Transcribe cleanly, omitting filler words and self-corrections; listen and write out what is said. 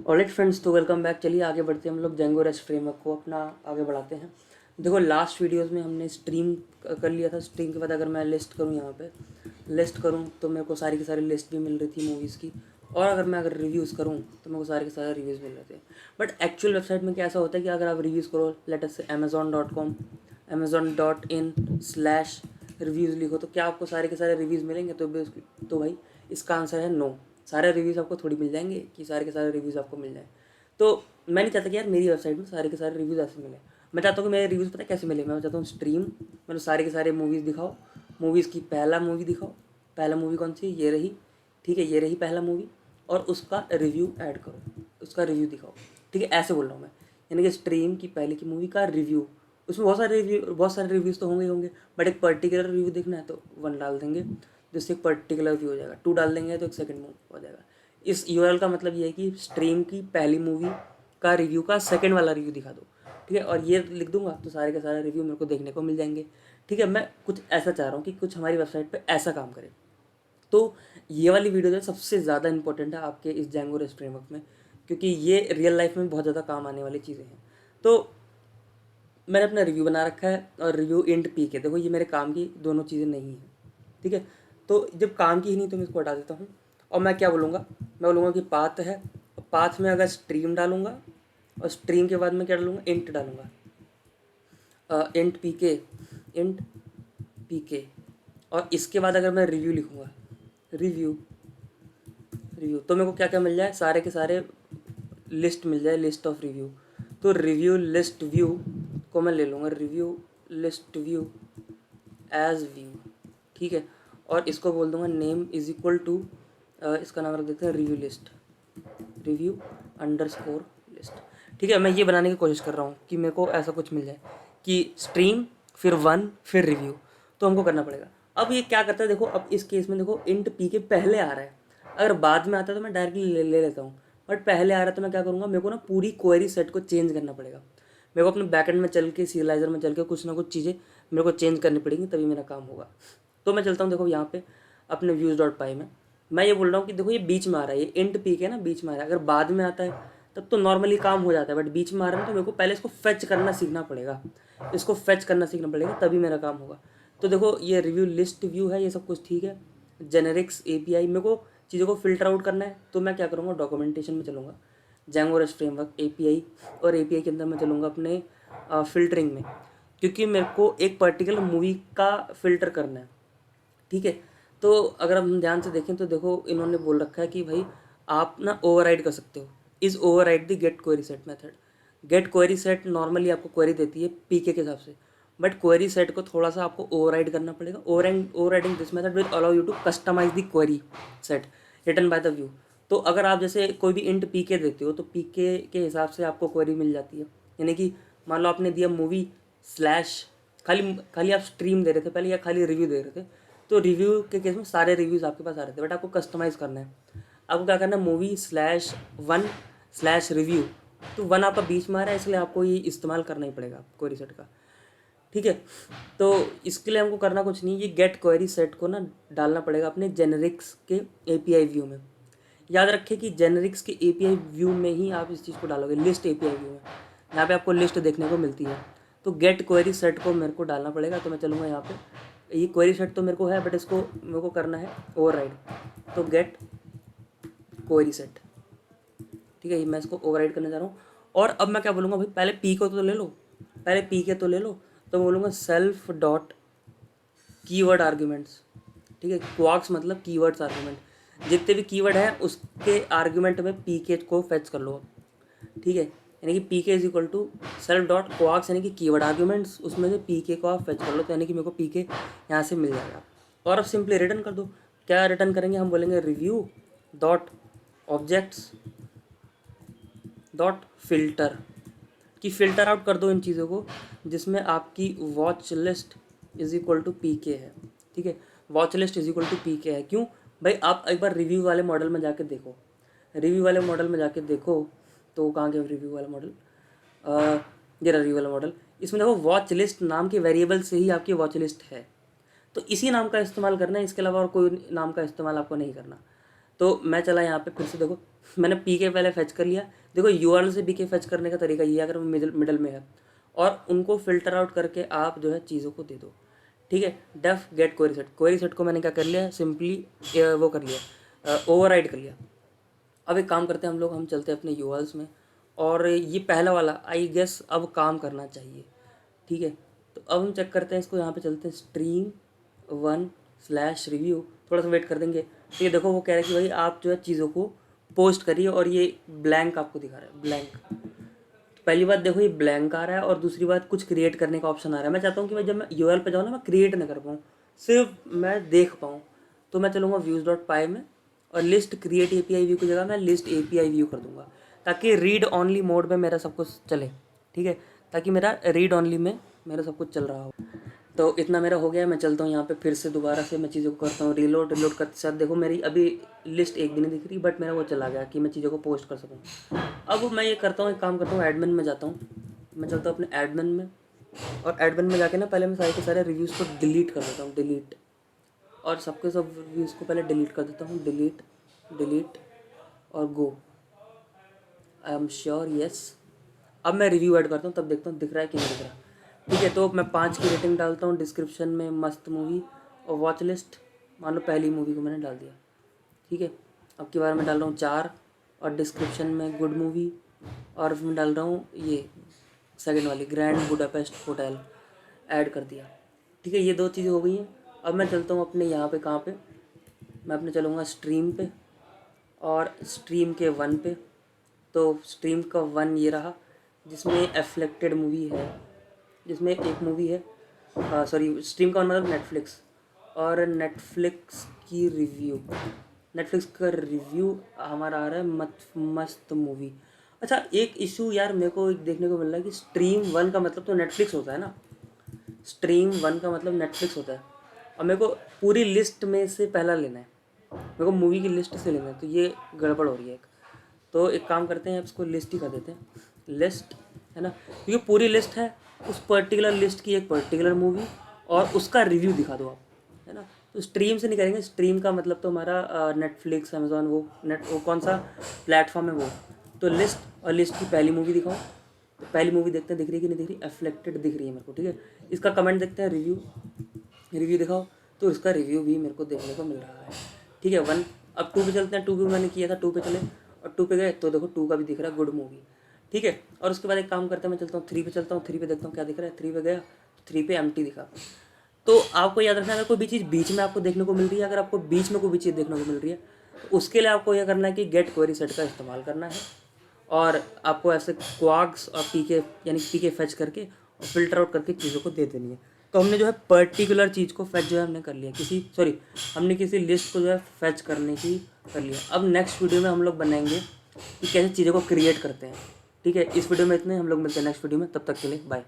Alright friends, तो welcome back. चलिए आगे बढ़ते हैं, हम लोग जेंगो रेस्ट फ्रेमवर्क को अपना आगे बढ़ाते हैं। देखो, लास्ट वीडियोस में हमने स्ट्रीम कर लिया था। स्ट्रीम के बाद अगर मैं लिस्ट करूँ, यहाँ पे लिस्ट करूँ तो मेरे को सारी की सारी लिस्ट भी मिल रही थी मूवीज़ की। और अगर रिव्यूज़ करूँ तो मेरे को सारे के सारे रिव्यूज़ मिल रहे थे। बट एक्चुअल वेबसाइट में क्या ऐसा होता है कि अगर आप रिव्यूज़ करो, लेट अस से amazon.com, amazon.in/रिव्यूज़ लिखो, तो क्या आपको सारे के सारे रिव्यूज़ मिलेंगे? तो भाई इसका आंसर है नो। सारे रिव्यूज़ आपको थोड़ी मिल जाएंगे कि सारे के सारे रिव्यूज़ आपको मिल जाए। तो मैं नहीं चाहता कि यार मेरी वेबसाइट में सारे के सारे रिव्यूज़ ऐसे मिले। मैं चाहता हूँ कि मेरे रिव्यूज़ पता है कैसे मिले। मैं चाहता हूँ स्ट्रीम, मतलब सारे के सारे मूवीज़ दिखाओ। मूवीज़ की पहला मूवी दिखाओ। पहला मूवी कौन सी? ये रही, ठीक है, ये रही पहला मूवी। और उसका रिव्यू ऐड करो, उसका रिव्यू दिखाओ। ठीक है, ऐसे बोल रहा हूँ मैं। यानी कि स्ट्रीम की पहले की मूवी का रिव्यू। उसमें बहुत सारे रिव्यूज़ तो होंगे ही होंगे, बट एक पर्टिकुलर रिव्यू देखना है तो 1 डाल देंगे, जिससे एक पर्टिकुलर व्यू हो जाएगा। 2 डाल देंगे तो एक सेकंड मूवी हो जाएगा। इस यूआरएल का मतलब ये है कि स्ट्रीम की पहली मूवी का रिव्यू का सेकंड वाला रिव्यू दिखा दो। ठीक है, और ये लिख दूंगा तो सारे के सारे रिव्यू मेरे को देखने को मिल जाएंगे। ठीक है, मैं कुछ ऐसा चाह रहा हूँ कि कुछ हमारी वेबसाइट पे ऐसा काम करे। तो ये वाली वीडियो जो है सबसे ज़्यादा इंपॉर्टेंट है आपके इस जेंगो रेस्ट फ्रेमवर्क में, क्योंकि ये रियल लाइफ में बहुत ज़्यादा काम आने वाली चीज़ें हैं। तो मैंने अपना रिव्यू बना रखा है, और रिव्यू इंट पी के देखो, ये मेरे काम की दोनों चीज़ें नहीं हैं। ठीक है, तो जब काम की ही नहीं तो मैं इसको हटा देता हूँ। और मैं क्या बोलूँगा? मैं बोलूँगा कि पाथ है, और पाथ में अगर स्ट्रीम डालूंगा, और स्ट्रीम के बाद मैं क्या डालूंगा? इंट डालूंगा, इंट पी के। और इसके बाद अगर मैं रिव्यू लिखूँगा, रिव्यू रिव्यू, तो मेरे को क्या क्या मिल जाए? सारे के सारे लिस्ट मिल जाए, लिस्ट ऑफ रिव्यू। तो रिव्यू लिस्ट व्यू को मैं ले लूँगा, review list view as view. ठीक है, और इसको बोल दूंगा नेम इज इक्वल टू, इसका नाम रख देते हैं review list, review underscore list. ठीक है, मैं ये बनाने की कोशिश कर रहा हूँ कि मेरे को ऐसा कुछ मिल जाए कि स्ट्रीम फिर 1 फिर रिव्यू। तो हमको करना पड़ेगा। अब ये क्या करता है देखो, अब इस केस में देखो इंट पी के पहले आ रहा है। अगर बाद में आता है तो मैं डायरेक्टली ले लेता हूँ, बट पहले आ रहा है तो मैं क्या करूँगा? मेरे को ना पूरी क्वेरी सेट को चेंज करना पड़ेगा। मेरे को अपने बैकएंड में चल के, सीरियलाइजर में चल के कुछ ना कुछ चीज़ें मेरे को चेंज करनी पड़ेंगी, तभी मेरा काम होगा। तो मैं चलता हूँ, देखो यहाँ पे अपने views.py में मैं ये बोल रहा हूँ कि देखो ये बीच में आ रहा है, ये इंट पी के ना बीच में आ रहा है। अगर बाद में आता है तब तो नॉर्मली काम हो जाता है, बट बीच में आ रहा है तो मेरे को पहले इसको फेच करना सीखना पड़ेगा। इसको फेच करना सीखना पड़ेगा, तभी मेरा काम होगा। तो देखो, ये रिव्यू लिस्ट व्यू है, ये सब कुछ ठीक है। जेनेरिक्स एपीआई, मेरे को चीज़ों को फिल्टर आउट करना है, तो मैं क्या करूँगा? डॉक्यूमेंटेशन में चलूँगा, जेंगो रेस्ट फ्रेमवर्क एपीआई, और एपीआई के अंदर मैं चलूँगा अपने फ़िल्टरिंग में, क्योंकि मेरे को एक पर्टिकुलर मूवी का फ़िल्टर करना है। ठीक है, तो अगर हम ध्यान से देखें तो देखो, इन्होंने बोल रखा है कि भाई आप ना ओवरराइड कर सकते हो, is override the get query set method. Get query set normally आपको क्वेरी देती है पीके के हिसाब से, बट क्वेरी सेट को थोड़ा सा आपको ओवरराइड करना पड़ेगा। Overriding this method will allow you to customize the query set returned by the view. तो अगर आप जैसे कोई भी इंट पीके देते हो तो पीके के हिसाब से आपको क्वेरी मिल जाती है। यानी कि मान लो आपने दिया मूवी स्लैश, खाली खाली आप स्ट्रीम दे रहे थे पहले, या खाली रिव्यू दे रहे थे, तो रिव्यू के केस में सारे रिव्यूज़ आपके पास आ रहे थे, बट आपको कस्टमाइज़ करना है। आपको क्या करना है? मूवी/1/रिव्यू। तो 1 आपका बीच में आ रहा है, इसलिए आपको ये इस्तेमाल करना ही पड़ेगा क्वेरी सेट का। ठीक है, तो इसके लिए हमको करना कुछ नहीं, ये गेट क्वेरी सेट को ना डालना पड़ेगा अपने जेनेरिक्स के एपीआई व्यू में। याद रखें कि जेनेरिक्स के एपीआई व्यू में ही आप इस चीज़ को डालोगे, लिस्ट एपीआई व्यू में। यहाँ पे आपको लिस्ट देखने को मिलती है, तो गेट क्वेरी सेट को मेरे को डालना पड़ेगा। तो मैं चलूँगा यहाँ पे, ये क्वेरी सेट तो मेरे को है, बट इसको मेरे को करना है ओवरराइड। तो गेट क्वेरी सेट, ठीक है, ये मैं इसको ओवरराइड करने जा रहा हूँ। और अब मैं क्या बोलूँगा? भाई पहले पी को तो ले लो, पहले पी के तो ले लो। तो मैं बोलूँगा सेल्फ डॉट कीवर्ड आर्ग्यूमेंट्स। ठीक है, क्वाक्स मतलब कीवर्ड्स आर्ग्यूमेंट, जितने भी कीवर्ड हैं उसके आर्ग्यूमेंट में पी के को फेच कर लो। ठीक है, यानी कि P K is equal to self dot kwargs, यानी कि कीवर्ड आर्ग्यूमेंट्स, उसमें से पी के को आप फेच कर लो। तो यानी कि मेरे को पी के यहाँ से मिल जाएगा। और अब सिंपली रिटर्न कर दो। क्या रिटर्न करेंगे? हम बोलेंगे review dot objects dot filter, कि फ़िल्टर आउट कर दो इन चीज़ों को जिसमें आपकी watch list is equal to P K है। ठीक है, watch list is equal to P K है। क्यों भाई? आप एक बार रिव्यू वाले मॉडल में जाके देखो, रिव्यू वाले मॉडल में जाके देखो, तो कहाँ के रिव्यू वाला मॉडल? ये रिव्यू वाला मॉडल, इसमें देखो वॉच लिस्ट नाम के वेरिएबल से ही आपकी वॉच लिस्ट है। तो इसी नाम का इस्तेमाल करना है, इसके अलावा और कोई नाम का इस्तेमाल आपको नहीं करना। तो मैं चला यहाँ पे फिर से, देखो मैंने पी के पहले फेच कर लिया। देखो यूआरएल से पी के फेच करने का तरीका ये है, अगर वो मिडल में है, और उनको फिल्टर आउट करके आप जो है चीज़ों को दे दो। ठीक है, डेफ गेट क्वेरी सेट को मैंने क्या कर लिया, सिंपली वो कर लिया, ओवरराइड कर लिया। अब एक काम करते हैं हम लोग, हम चलते हैं अपने यूआरएल्स में, और ये पहला वाला आई गेस अब काम करना चाहिए। ठीक है, तो अब हम चेक करते हैं इसको, यहाँ पे चलते हैं stream1/review, थोड़ा सा वेट कर देंगे। तो ये देखो वो कह रहा है कि भाई आप जो है चीज़ों को पोस्ट करिए, और ये ब्लैंक आपको दिखा रहा है, ब्लैंक। पहली बात देखो ये ब्लैंक आ रहा है, और दूसरी बात कुछ क्रिएट करने का ऑप्शन आ रहा है। मैं चाहता हूँ कि भाई जब मैं यूआरएल पे जाऊँ ना, मैं क्रिएट ना कर पाऊँ, सिर्फ मैं देख पाऊँ। तो मैं चलूँगा views.py में, और लिस्ट क्रिएट एपीआई व्यू की जगह मैं लिस्ट एपीआई व्यू कर दूंगा, ताकि रीड ऑनली मोड में मेरा सब कुछ चले। ठीक है, ताकि मेरा रीड ऑनली में मेरा सब कुछ चल रहा हो। तो इतना मेरा हो गया। मैं चलता हूँ यहाँ पे फिर से दोबारा से मैं चीज़ों को करता हूँ रिलोड करते साथ। देखो मेरी अभी लिस्ट एक भी नहीं दिख रही, बट मेरा वो चला गया कि मैं चीज़ों को पोस्ट कर सकूँ। अब मैं ये करता हूँ, एक काम करता हूँ, एडमिन में जाता हूँ। मैं चलता हूँ अपने एडमिन में, और एडमिन में जाके ना पहले मैं सारे के सारे रिव्यूज़ को डिलीट कर देता हूँ, डिलीट, और सबके सब रिव्यूज़ को पहले डिलीट कर देता हूँ, डिलीट और go. I am sure yes. अब मैं रिव्यू ऐड करता हूँ, तब देखता हूँ दिख रहा है कि नहीं दिख रहा। ठीक है, तो मैं 5 की रेटिंग डालता हूँ, डिस्क्रिप्शन में मस्त मूवी, और वॉच लिस्ट मान लो पहली मूवी को मैंने डाल दिया। ठीक है, अब की बार मैं डाल रहा हूँ 4, और डिस्क्रिप्शन में गुड मूवी, और मैं डाल रहा हूँ ये सेकंड वाली ग्रैंड बुडापेस्ट होटल, ऐड कर दिया। ठीक है, ये 2 चीज़ें हो गई हैं। अब मैं चलता हूँ अपने यहाँ पे, कहाँ पे, मैं अपने चलूँगा स्ट्रीम पे, और स्ट्रीम के 1 पे। तो स्ट्रीम का 1 ये रहा, जिसमें एफ्लेक्टेड मूवी है, जिसमें एक मूवी है, सॉरी स्ट्रीम का 1 मतलब नेटफ्लिक्स, और नेटफ्लिक्स की रिव्यू, नेटफ्लिक्स का रिव्यू हमारा आ रहा है मस्त मूवी। अच्छा, एक इशू यार मेरे को देखने को मिल रहा है कि स्ट्रीम 1 का मतलब तो नेटफ्लिक्स होता है ना, स्ट्रीम 1 का मतलब नेटफ्लिक्स होता है, और मेरे को पूरी लिस्ट में से पहला लेना है, मेरे को मूवी की लिस्ट से लेना है, तो ये गड़बड़ हो रही है एक। तो एक काम करते हैं, इसको लिस्ट ही कर देते हैं, लिस्ट, है ना, क्योंकि पूरी लिस्ट है, उस पर्टिकुलर लिस्ट की एक पर्टिकुलर मूवी और उसका रिव्यू दिखा दो आप, है ना। तो स्ट्रीम से नहीं करेंगे, स्ट्रीम का मतलब तो हमारा नेटफ्लिक्स, अमेजोन, वो कौन सा प्लेटफॉर्म है वो। तो लिस्ट, और लिस्ट की पहली मूवी दिखाओ। तो पहली मूवी देखते हैं दिख रही है कि नहीं दिख रही, एफ्लेक्टेड दिख रही है मेरे को। ठीक है, इसका कमेंट देखते हैं, रिव्यू दिखाओ। तो इसका रिव्यू भी मेरे को देखने को मिल रहा है। ठीक है, 1। अब 2 पे चलते हैं, 2 पे मैंने किया था, 2 पे चले, और 2 पे गए तो देखो 2 का भी दिख रहा है गुड मूवी। ठीक है, और उसके बाद एक काम करते हैं, मैं चलता हूँ 3 पे, चलता हूँ 3 पे, देखता हूँ क्या दिख रहा है। 3 पे गया तो 3 पे एम्प्टी दिखा। तो आपको याद रखना है, अगर कोई भी चीज़ बीच में आपको देखने को मिल रही है, अगर आपको बीच में कोई भी चीज़ देखने को मिल रही है, तो उसके लिए आपको यह करना है कि गेट क्वेरी सेट का इस्तेमाल करना है, और आपको ऐसे क्वाग्स और पीके यानी पीके फेच करके और फिल्टर आउट करके चीज़ों को दे देनी है। तो हमने जो है पर्टिकुलर चीज़ को फेच जो है हमने कर लिया, हमने किसी लिस्ट को जो है फेच करने की कर लिया। अब नेक्स्ट वीडियो में हम लोग बनाएंगे कि कैसे चीज़ों को क्रिएट करते हैं। ठीक है, इस वीडियो में इतने, हम लोग मिलते हैं नेक्स्ट वीडियो में, तब तक के लिए बाय।